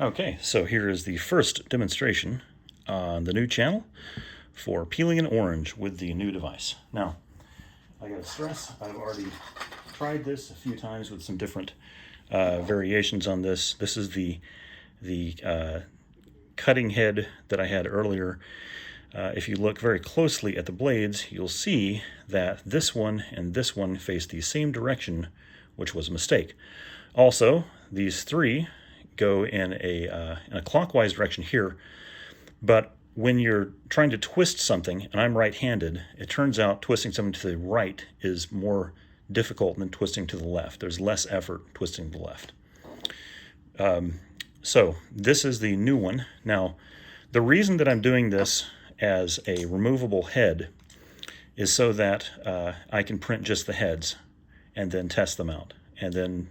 Okay, so here is the first demonstration on the new channel for peeling an orange with the new device. Now, I gotta stress, I've already tried this a few times with some different variations on this. This is the cutting head that I had earlier. If you look very closely at the blades, you'll see that this one and this one face the same direction, which was a mistake. Also, these three go in a clockwise direction here, but when you're trying to twist something, and I'm right-handed, it turns out twisting something to the right is more difficult than twisting to the left. There's less effort twisting to the left. So this is the new one. Now, the reason that I'm doing this as a removable head is so that I can print just the heads and then test them out. And then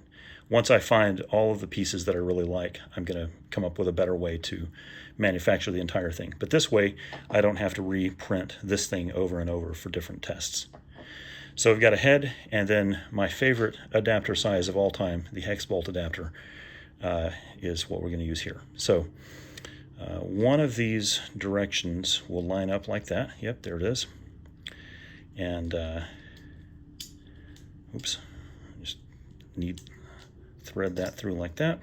once I find all of the pieces that I really like, I'm going to come up with a better way to manufacture the entire thing. But this way, I don't have to reprint this thing over and over for different tests. So we've got a head, and then my favorite adapter size of all time, the hex bolt adapter, is what we're going to use here. So one of these directions will line up like that. Yep, there it is. And oops, just need thread that through like that.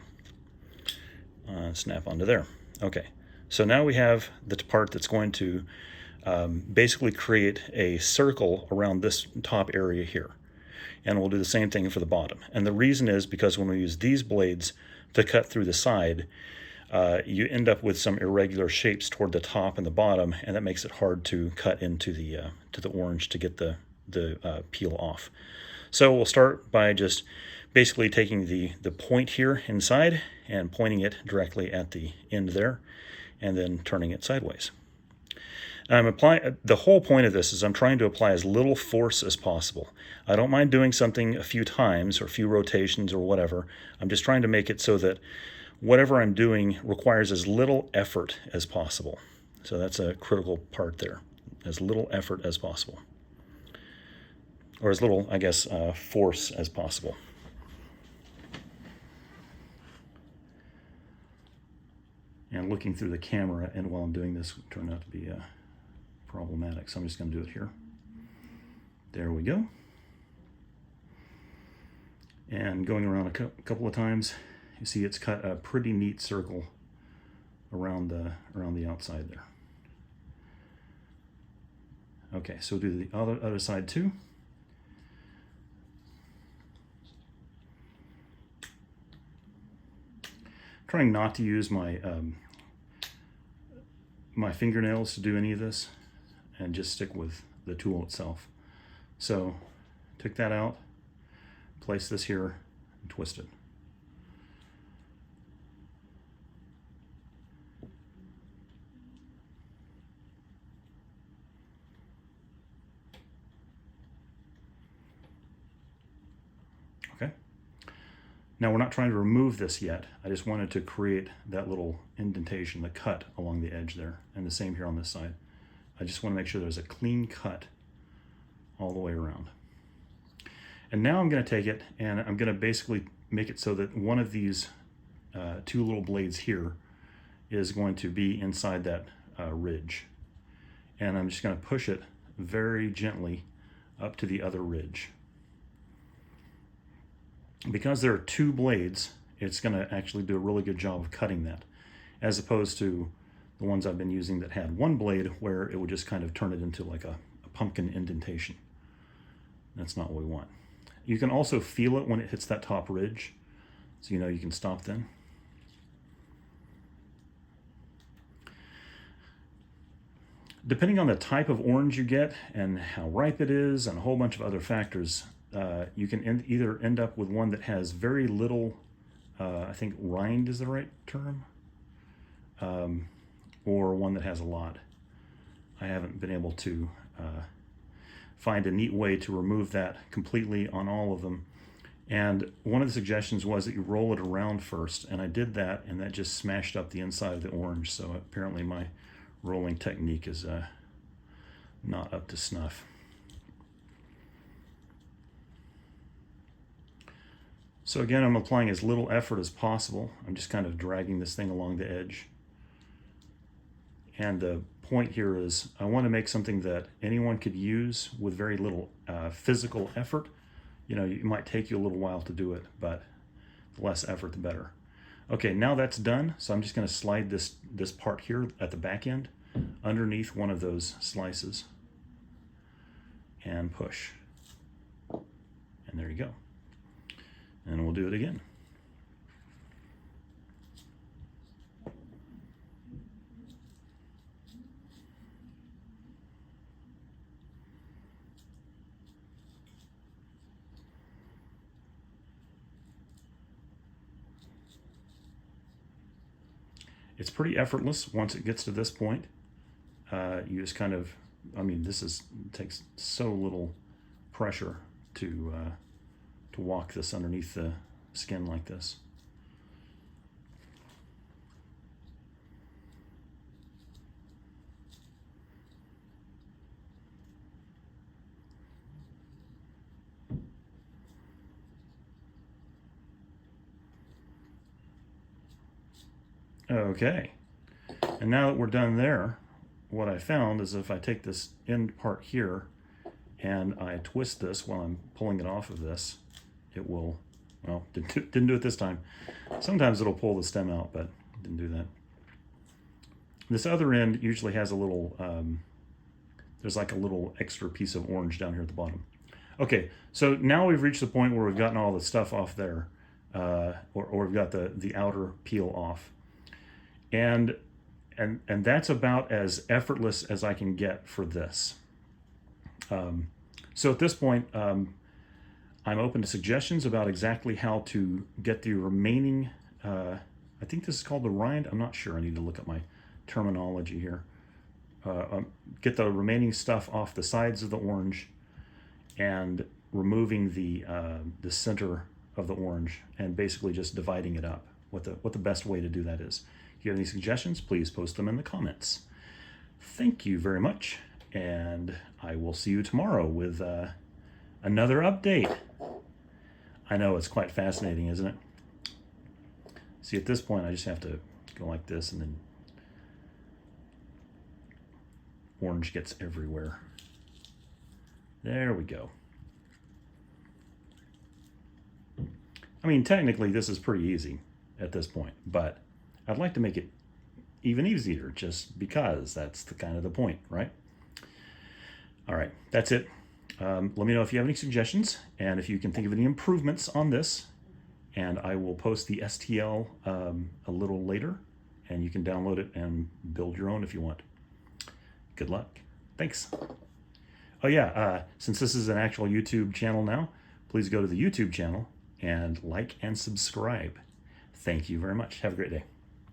Snap onto there. Okay, so now we have the part that's going to basically create a circle around this top area here. And we'll do the same thing for the bottom. And the reason is because when we use these blades to cut through the side, you end up with some irregular shapes toward the top and the bottom, and that makes it hard to cut into the orange to get the peel off. So we'll start by just basically taking the point here inside and pointing it directly at the end there, and then turning it sideways. I'm applying, the whole point of this is I'm trying to apply as little force as possible. I don't mind doing something a few times or a few rotations or whatever. I'm just trying to make it so that whatever I'm doing requires as little effort as possible. So that's a critical part there, as little effort as possible. Or as little, I guess, force as possible. And looking through the camera, and while I'm doing this, turned out to be problematic. So I'm just going to do it here. There we go. And going around a couple of times, you see it's cut a pretty neat circle around the outside there. Okay, so we'll do the other side too. Trying not to use my my fingernails to do any of this, and just stick with the tool itself. So take that out, place this here, and twist it. Okay. Now we're not trying to remove this yet. I just wanted to create that little indentation, the cut along the edge there, and the same here on this side. I just want to make sure there's a clean cut all the way around. And now I'm going to take it and I'm going to basically make it so that one of these two little blades here is going to be inside that ridge. And I'm just going to push it very gently up to the other ridge. Because there are two blades, it's going to actually do a really good job of cutting that, as opposed to the ones I've been using that had one blade where it would just kind of turn it into like a pumpkin indentation. That's not what we want. You can also feel it when it hits that top ridge, so you know you can stop then. Depending on the type of orange you get and how ripe it is and a whole bunch of other factors, you can either end up with one that has very little, I think rind is the right term, or one that has a lot. I haven't been able to find a neat way to remove that completely on all of them. And one of the suggestions was that you roll it around first, and I did that, and that just smashed up the inside of the orange. So apparently my rolling technique is not up to snuff. So again, I'm applying as little effort as possible. I'm just kind of dragging this thing along the edge. And the point here is I want to make something that anyone could use with very little physical effort. You know, it might take you a little while to do it, but the less effort, the better. Okay, now that's done. So I'm just going to slide this part here at the back end underneath one of those slices and push. And there you go. And we'll do it again. It's pretty effortless once it gets to this point. You just kind of, I mean, takes so little pressure to walk this underneath the skin like this. Okay, and now that we're done there, what I found is if I take this end part here and I twist this while I'm pulling it off of this, it will, well, didn't do it this time. Sometimes it'll pull the stem out, but didn't do that. This other end usually has a little, there's like a little extra piece of orange down here at the bottom. Okay, so now we've reached the point where we've gotten all the stuff off there, or we've got the outer peel off. And that's about as effortless as I can get for this. So at this point, I'm open to suggestions about exactly how to get the remaining, I think this is called the rind. I'm not sure. I need to look at my terminology here. Get the remaining stuff off the sides of the orange and removing the center of the orange and basically just dividing it up. What the best way to do that is. If you have any suggestions, please post them in the comments. Thank you very much, and I will see you tomorrow with another update. I know, it's quite fascinating, isn't it? See, at this point, I just have to go like this, and then orange gets everywhere. There we go. I mean, technically, this is pretty easy at this point, but I'd like to make it even easier just because that's the kind of the point, right? All right, that's it. Let me know if you have any suggestions and if you can think of any improvements on this, and I will post the STL a little later, and you can download it and build your own if you want. Good luck. Thanks. Oh yeah, since this is an actual YouTube channel now, please go to the YouTube channel and like and subscribe. Thank you very much. Have a great day.